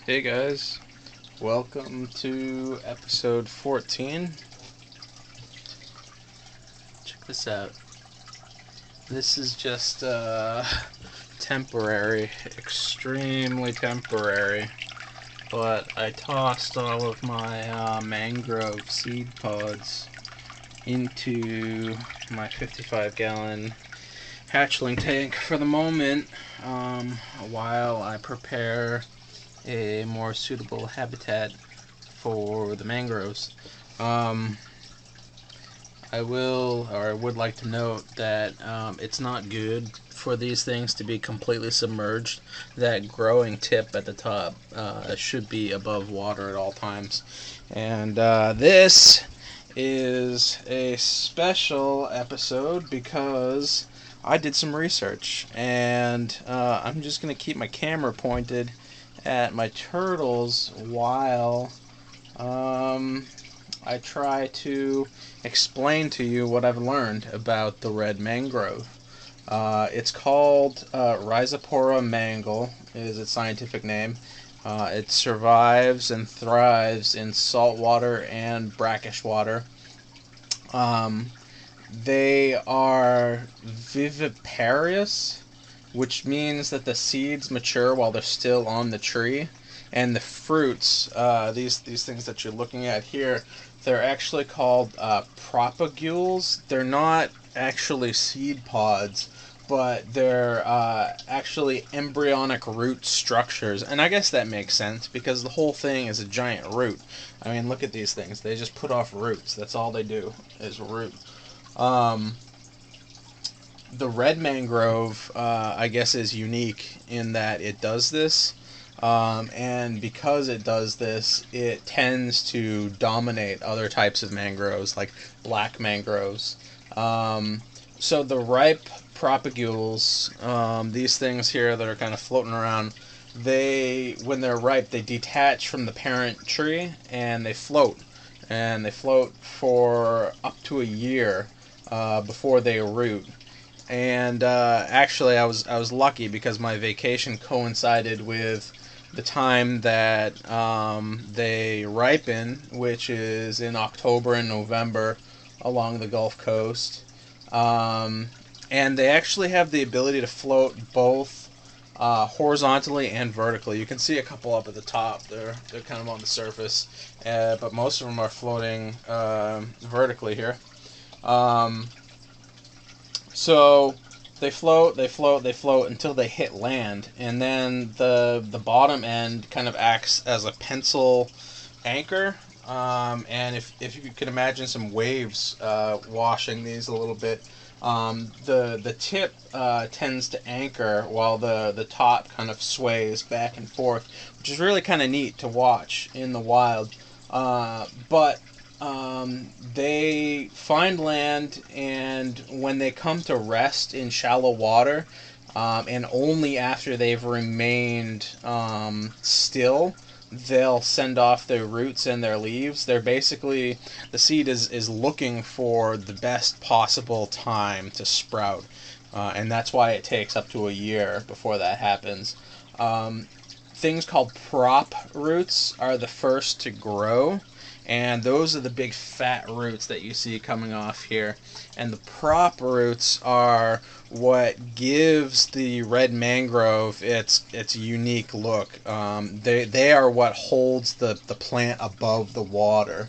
Hey guys, welcome to episode 14. Check this out. This is just temporary, extremely temporary, but I tossed all of my mangrove seed pods into my 55-gallon hatchling tank for the moment, while I prepare a more suitable habitat for the mangroves. Um, I would like to note that it's not good for these things to be completely submerged. That growing tip at the top should be above water at all times. And this is a special episode because I did some research, and I'm just going to keep my camera pointed at my turtles while I try to explain to you what I've learned about the red mangrove. It's called Rhizophora mangle, is its scientific name. It survives and thrives in salt water and brackish water. Um, they are viviparous, which means that the seeds mature while they're still on the tree, and the fruits, these things that you're looking at here, they're actually called propagules. They're not actually seed pods, but they're actually embryonic root structures, and I guess that makes sense because the whole thing is a giant root. I mean, look at these things; they just put off roots. That's all they do is root. Um, the red mangrove, I guess, is unique in that it does this, and because it does this, it tends to dominate other types of mangroves, like black mangroves. Um, so the ripe propagules, these things here that are kind of floating around, when they're ripe, they detach from the parent tree and they float for up to a year before they root. And actually, I was lucky because my vacation coincided with the time that they ripen, which is in October and November along the Gulf Coast. Um, and they actually have the ability to float both horizontally and vertically. You can see a couple up at the top. They're kind of on the surface, but most of them are floating vertically here. Um, so they float until they hit land, and then the bottom end kind of acts as a pencil anchor. And if you can imagine some waves washing these a little bit, the tip tends to anchor while the top kind of sways back and forth, which is really kind of neat to watch in the wild. But they find land, and when they come to rest in shallow water, and only after they've remained still, they'll send off their roots and their leaves. They're basically, the seed is looking for the best possible time to sprout, and that's why it takes up to a year before that happens. Um, Things called prop roots are the first to grow, and those are the big fat roots that you see coming off here. And the prop roots are what gives the red mangrove its unique look. They are what holds the plant above the water.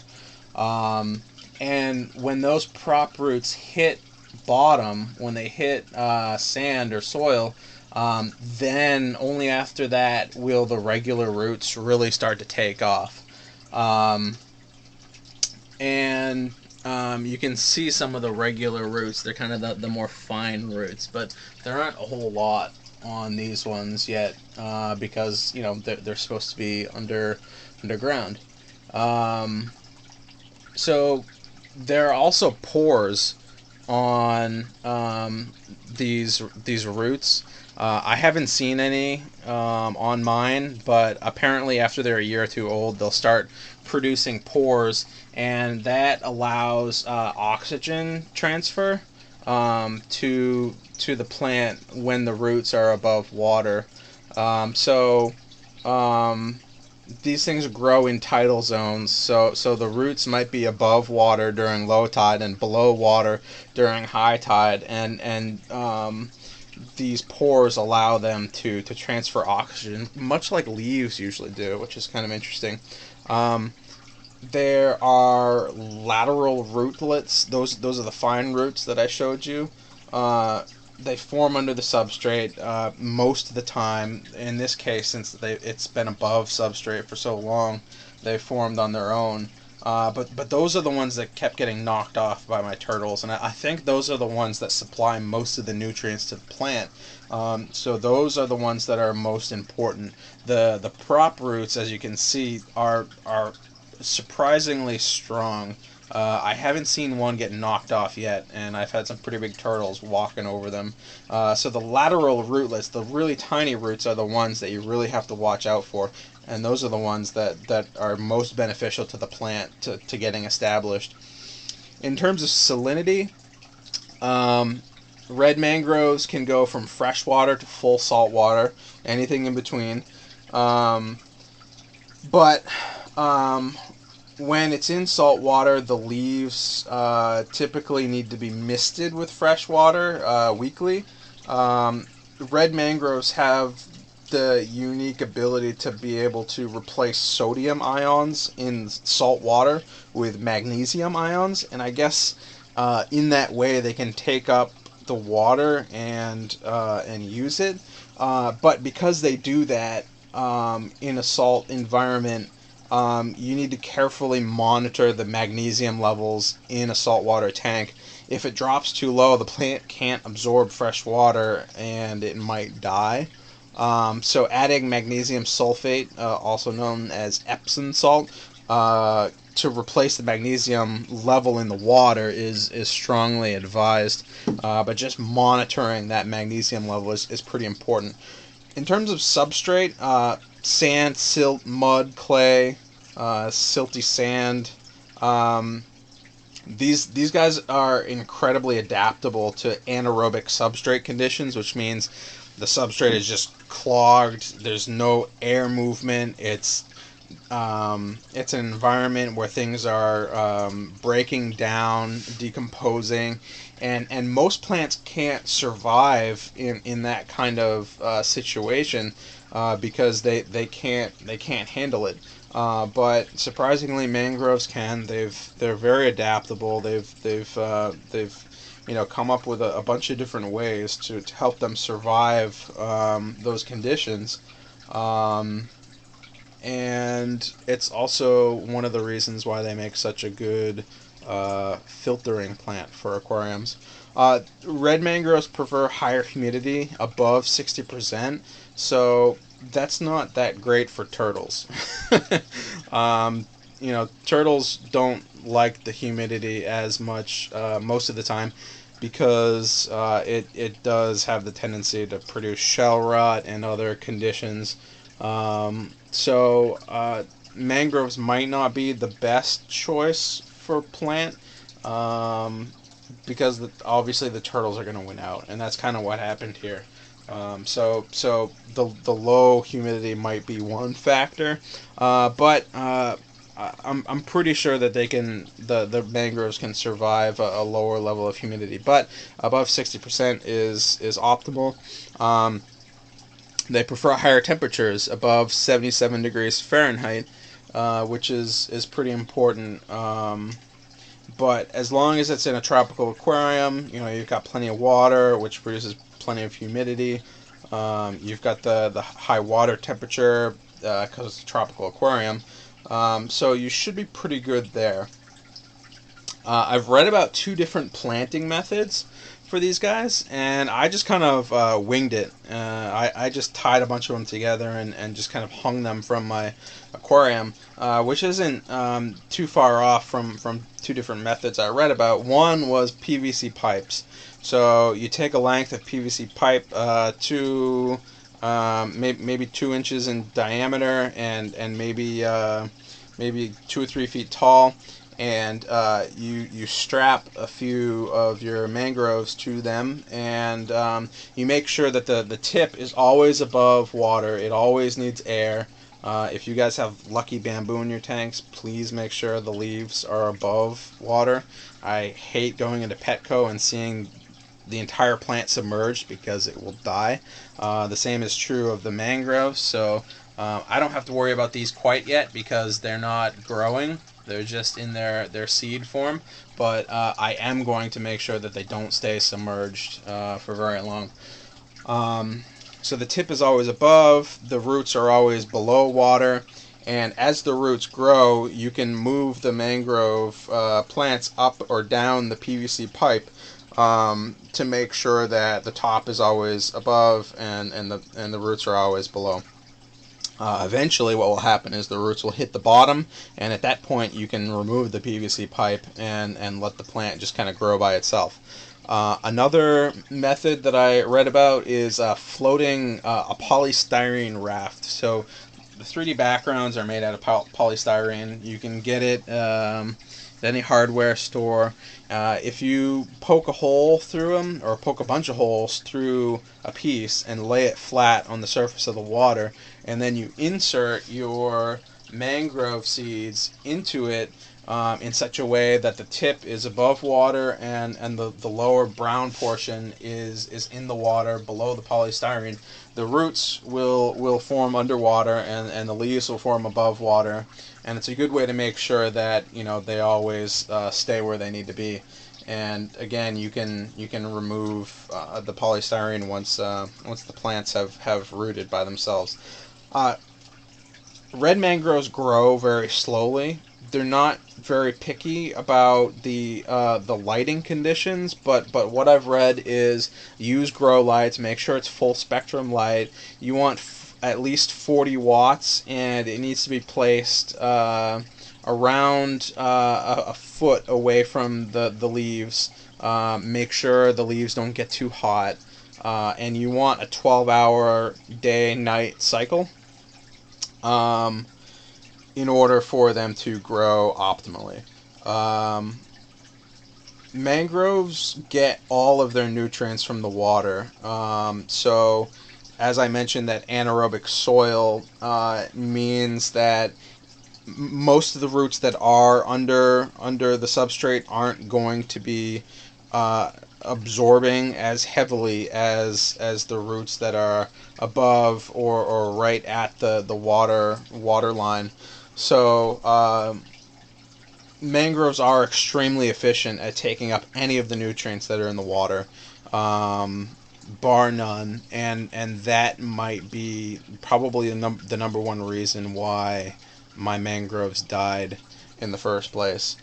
And when those prop roots hit bottom, when they hit sand or soil, then only after that will the regular roots really start to take off. Um, and You can see some of the regular roots. They're kind of the more fine roots, but there aren't a whole lot on these ones yet because they're supposed to be underground. Um, so there are also pores on these roots. I haven't seen any on mine, but apparently after they're a year or two old, they'll start producing pores, and that allows oxygen transfer to the plant when the roots are above water. So um, these things grow in tidal zones, so the roots might be above water during low tide and below water during high tide, and these pores allow them to transfer oxygen, much like leaves usually do, which is kind of interesting. Um, there are lateral rootlets. Those are the fine roots that I showed you. Uh, they form under the substrate most of the time. In this case, since it's been above substrate for so long, they formed on their own. But those are the ones that kept getting knocked off by my turtles, and I think those are the ones that supply most of the nutrients to the plant. So those are the ones that are most important. The prop roots, as you can see, are surprisingly strong. I haven't seen one get knocked off yet, and I've had some pretty big turtles walking over them. So the lateral rootlets, the really tiny roots, are the ones that you really have to watch out for, and those are the ones that are most beneficial to the plant to getting established. In terms of salinity, red mangroves can go from freshwater to full salt water, anything in between. But when it's in salt water, the leaves typically need to be misted with fresh water weekly. Red mangroves have the unique ability to be able to replace sodium ions in salt water with magnesium ions, and I guess in that way they can take up the water and use it. But because they do that in a salt environment, you need to carefully monitor the magnesium levels in a saltwater tank. If it drops too low, the plant can't absorb fresh water and it might die. So adding magnesium sulfate, also known as Epsom salt, to replace the magnesium level in the water is strongly advised. But just monitoring that magnesium level is pretty important. In terms of substrate, sand, silt, mud, clay, silty sand. These guys are incredibly adaptable to anaerobic substrate conditions, which means the substrate is just clogged. There's no air movement. It's an environment where things are breaking down, decomposing, and most plants can't survive in that kind of situation because they can't handle it. But surprisingly, mangroves can. They're very adaptable. They've come up with a bunch of different ways to help them survive those conditions. And it's also one of the reasons why they make such a good filtering plant for aquariums. Red mangroves prefer higher humidity, above 60%, so that's not that great for turtles. Turtles don't like the humidity as much most of the time because it does have the tendency to produce shell rot and other conditions. So mangroves might not be the best choice for plant because obviously the turtles are going to win out, and that's kind of what happened here. So the low humidity might be one factor, but I'm pretty sure that the mangroves can survive a lower level of humidity, but above 60% is optimal. They prefer higher temperatures, above 77 degrees Fahrenheit, which is pretty important. But as long as it's in a tropical aquarium, you've got plenty of water, which produces plenty of humidity. You've got the high water temperature because it's a tropical aquarium. So you should be pretty good there. I've read about 2 different planting methods for these guys, and I just kind of winged it. I just tied a bunch of them together and just kind of hung them from my aquarium, which isn't too far off from 2 different methods I read about. One was PVC pipes. So you take a length of PVC pipe maybe 2 inches in diameter and maybe 2 or 3 feet tall, and you strap a few of your mangroves to them, and you make sure that the tip is always above water. It always needs air. If you guys have lucky bamboo in your tanks, please make sure the leaves are above water. I hate going into Petco and seeing the entire plant submerged because it will die. The same is true of the mangroves, so I don't have to worry about these quite yet because they're not growing. They're just in their seed form, but I am going to make sure that they don't stay submerged for very long. So the tip is always above, the roots are always below water, and as the roots grow, you can move the mangrove plants up or down the PVC pipe to make sure that the top is always above and the roots are always below. Eventually what will happen is the roots will hit the bottom, and at that point you can remove the PVC pipe and let the plant just kind of grow by itself. Another method that I read about is floating a polystyrene raft. So the 3D backgrounds are made out of polystyrene. You can get it at any hardware store. If you poke a hole through them, or poke a bunch of holes through a piece and lay it flat on the surface of the water, and then you insert your mangrove seeds into it in such a way that the tip is above water and the lower brown portion is in the water below the polystyrene, the roots will form underwater and the leaves will form above water, and it's a good way to make sure that they always stay where they need to be. And again, you can remove the polystyrene once the plants have rooted by themselves. Red mangroves grow very slowly. They're not very picky about the lighting conditions, but what I've read is use grow lights. Make sure it's full spectrum light. You want at least 40 watts, and it needs to be placed around a foot away from the leaves. Make sure the leaves don't get too hot, and you want a 12-hour day-night cycle. In order for them to grow optimally. Mangroves get all of their nutrients from the water. So, as I mentioned, that anaerobic soil means that most of the roots that are under the substrate aren't going to be absorbing as heavily as the roots that are above or right at the water line. So mangroves are extremely efficient at taking up any of the nutrients that are in the water, bar none, and that might be probably the number one reason why my mangroves died in the first place.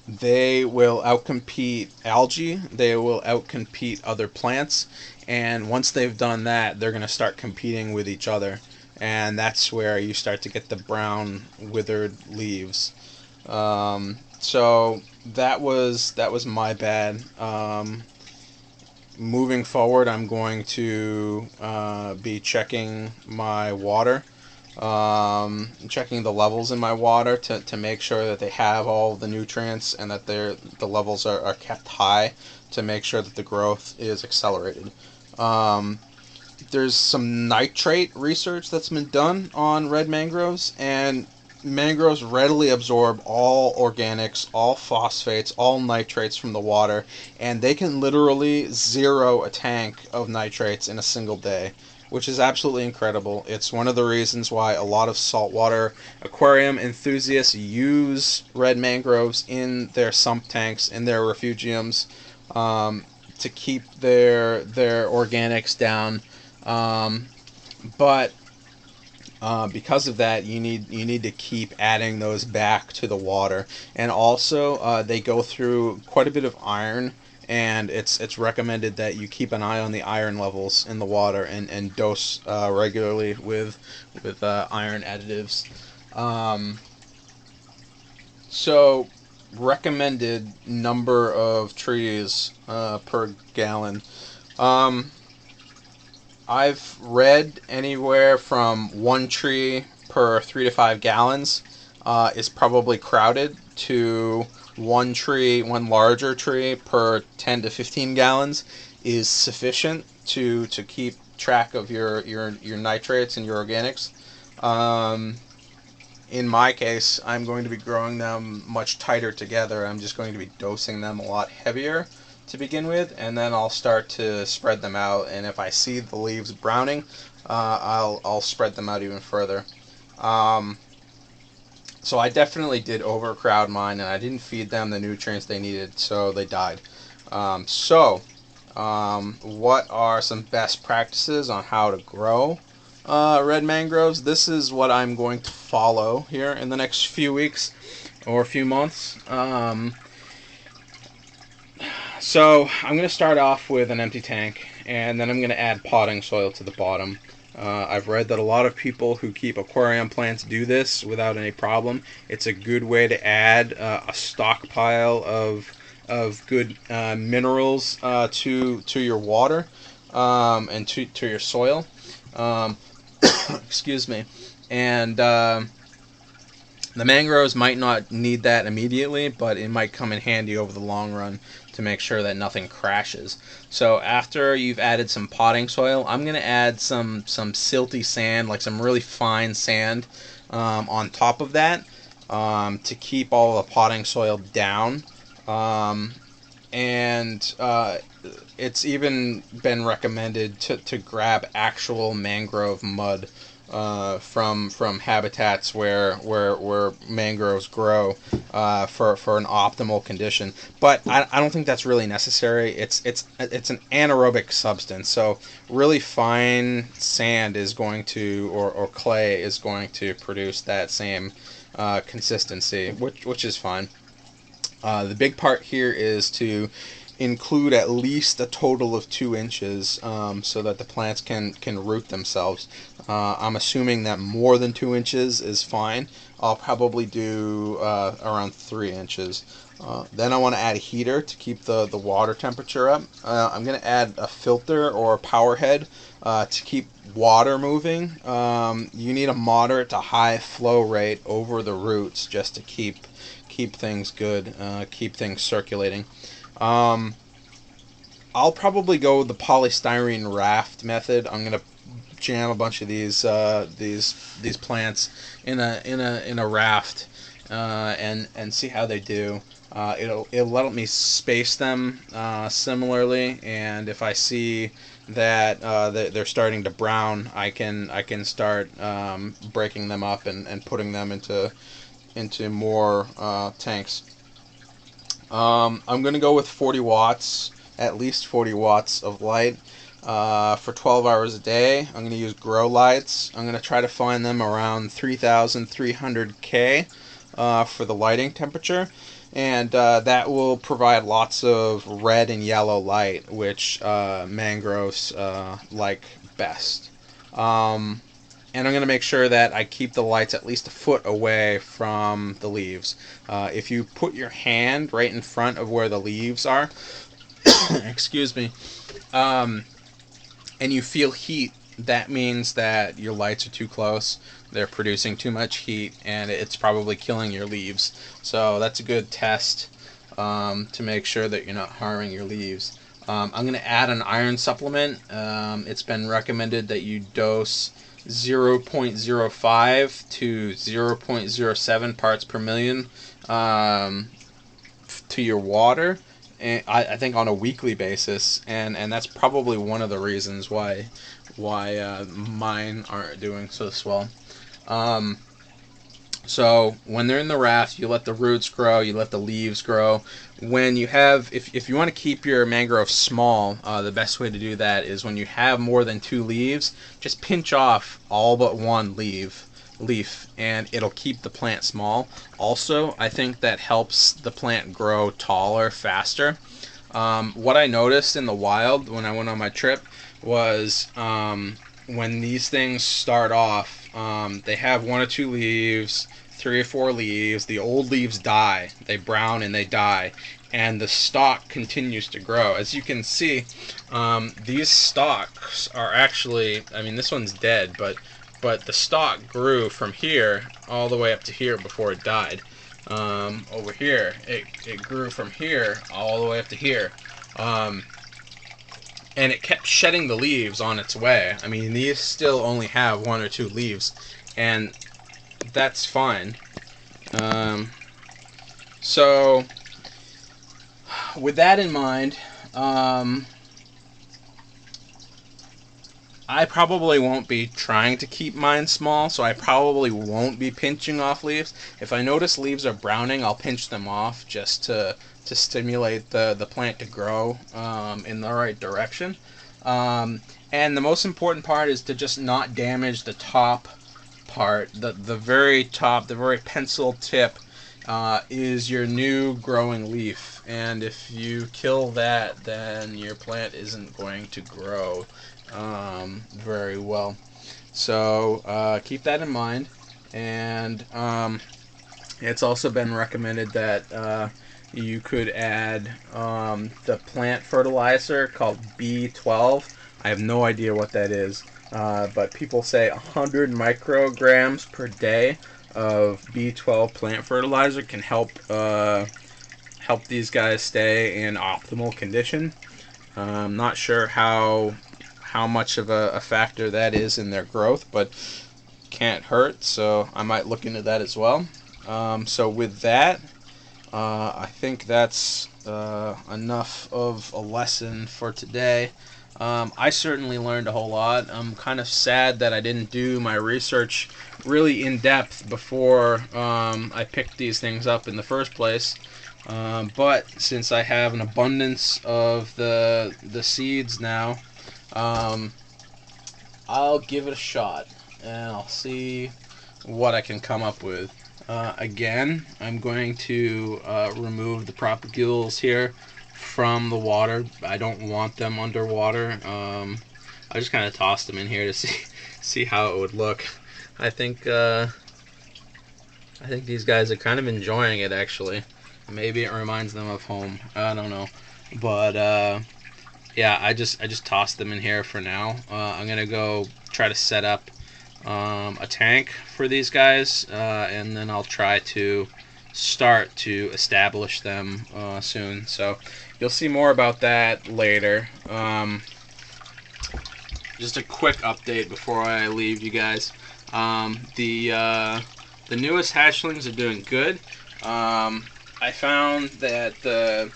They will outcompete algae, they will outcompete other plants, and once they've done that, they're going to start competing with each other, and that's where you start to get the brown, withered leaves. So that was my bad. Moving forward, I'm going to be checking my water. Checking the levels in my water to make sure that they have all the nutrients and that the levels are kept high to make sure that the growth is accelerated. There's some nitrate research that's been done on red mangroves, and mangroves readily absorb all organics, all phosphates, all nitrates from the water, and they can literally zero a tank of nitrates in a single day, which is absolutely incredible. It's one of the reasons why a lot of saltwater aquarium enthusiasts use red mangroves in their sump tanks, in their refugiums, to keep their organics down. But because of that, you need to keep adding those back to the water, and also they go through quite a bit of iron. And it's recommended that you keep an eye on the iron levels in the water and dose regularly with iron additives. So recommended number of trees per gallon. I've read anywhere from 1 tree per 3 to 5 gallons is probably crowded, to 1 larger tree per 10 to 15 gallons is sufficient to keep track of your nitrates and your organics. In my case, I'm going to be growing them much tighter together. I'm just going to be dosing them a lot heavier to begin with, and then I'll start to spread them out. And if I see the leaves browning, I'll spread them out even further. So I definitely did overcrowd mine, and I didn't feed them the nutrients they needed, so they died. What are some best practices on how to grow red mangroves? This is what I'm going to follow here in the next few weeks or a few months. So I'm going to start off with an empty tank, and then I'm going to add potting soil to the bottom. I've read that a lot of people who keep aquarium plants do this without any problem. It's a good way to add a stockpile of good minerals to your water and to your soil. Excuse me. And the mangroves might not need that immediately, but it might come in handy over the long run to make sure that nothing crashes. So after you've added some potting soil, I'm going to add some silty sand, like some really fine sand, on top of that to keep all the potting soil down. It's even been recommended to grab actual mangrove mud from habitats where mangroves grow for an optimal condition. But I don't think that's really necessary. It's an anaerobic substance, so really fine sand is going to or clay is going to produce that same consistency, which is fine. The big part here is to include at least a total of 2 inches so that the plants can root themselves. I'm assuming that more than 2 inches is fine. I'll probably do around 3 inches. Then I want to add a heater to keep the water temperature up. I'm going to add a filter or a power head to keep water moving. You need a moderate to high flow rate over the roots just to keep things good, keep things circulating. I'll probably go with the polystyrene raft method. I'm gonna jam a bunch of these plants in a raft and see how they do. It'll let me space them similarly, and if I see that they're starting to brown, I can start breaking them up and putting them into more tanks. I'm going to go with 40 watts, at least 40 watts of light for 12 hours a day. I'm going to use grow lights. I'm going to try to find them around 3,300 K for the lighting temperature. And that will provide lots of red and yellow light, which mangroves like best. And I'm going to make sure that I keep the lights at least a foot away from the leaves. If you put your hand right in front of where the leaves are, excuse me, and you feel heat, that means that your lights are too close. They're producing too much heat, and it's probably killing your leaves. So that's a good test to make sure that you're not harming your leaves. I'm going to add an iron supplement. It's been recommended that you dose 0.05 to 0.07 parts per million to your water, and I think on a weekly basis, and that's probably one of the reasons why mine aren't doing so swell. So when they're in the raft, you let the roots grow, you let the leaves grow. When you have, if you want to keep your mangrove small, the best way to do that is when you have more than 2 leaves, just pinch off all but one leaf, and it'll keep the plant small. Also, I think that helps the plant grow taller faster. What I noticed in the wild when I went on my trip was when these things start off, they have 1 or 2 leaves, 3 or 4 leaves. The old leaves die, they brown and they die, and the stalk continues to grow. As you can see, these stalks are actually, I mean, this one's dead, but the stalk grew from here all the way up to here before it died. Over here, it grew from here all the way up to here. and it kept shedding the leaves on its way. I mean, these still only have 1 or 2 leaves, and that's fine. So, with that in mind, I probably won't be trying to keep mine small, so I probably won't be pinching off leaves. If I notice leaves are browning, I'll pinch them off just to stimulate the plant to grow in the right direction. And the most important part is to just not damage the top part. The very top, the very pencil tip is your new growing leaf. And if you kill that, then your plant isn't going to grow very well. So keep that in mind. And it's also been recommended that you could add the plant fertilizer called B12. I have no idea what that is, but people say 100 micrograms per day of B12 plant fertilizer can help these guys stay in optimal condition. I'm not sure how much of a factor that is in their growth, but can't hurt, so I might look into that as well. So with that, I think that's enough of a lesson for today. I certainly learned a whole lot. I'm kind of sad that I didn't do my research really in depth before I picked these things up in the first place. But since I have an abundance of the seeds now, I'll give it a shot and I'll see what I can come up with. Again, I'm going to remove the propagules here from the water. I don't want them underwater. I just kind of tossed them in here to see how it would look. I think these guys are kind of enjoying it, actually. Maybe it reminds them of home. I don't know, but yeah, I just tossed them in here for now. I'm gonna go try to set up a tank for these guys, and then I'll try to start to establish them soon. So you'll see more about that later. Just a quick update before I leave you guys. The newest hatchlings are doing good. I found that the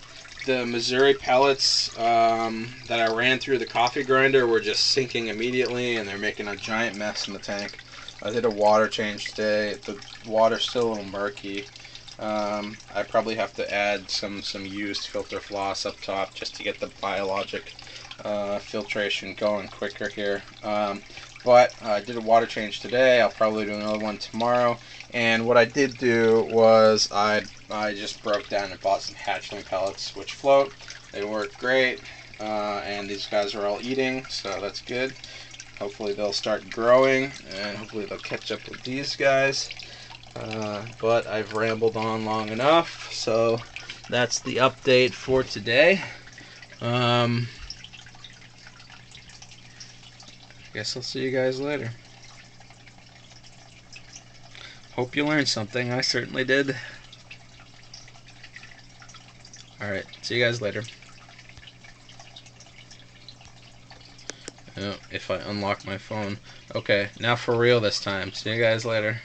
Missouri pellets that I ran through the coffee grinder were just sinking immediately, and they're making a giant mess in the tank. I did a water change today. The water's still a little murky. I probably have to add some used filter floss up top just to get the biologic filtration going quicker here. But I did a water change today. I'll probably do another one tomorrow. And what I did do was I just broke down and bought some hatchling pellets, which float. They work great, and these guys are all eating, so that's good. Hopefully they'll start growing, and hopefully they'll catch up with these guys. But I've rambled on long enough, so that's the update for today. Guess I'll see you guys later. Hope you learned something. I certainly did. Alright, see you guys later. Oh, if I unlock my phone. Okay, now for real this time. See you guys later.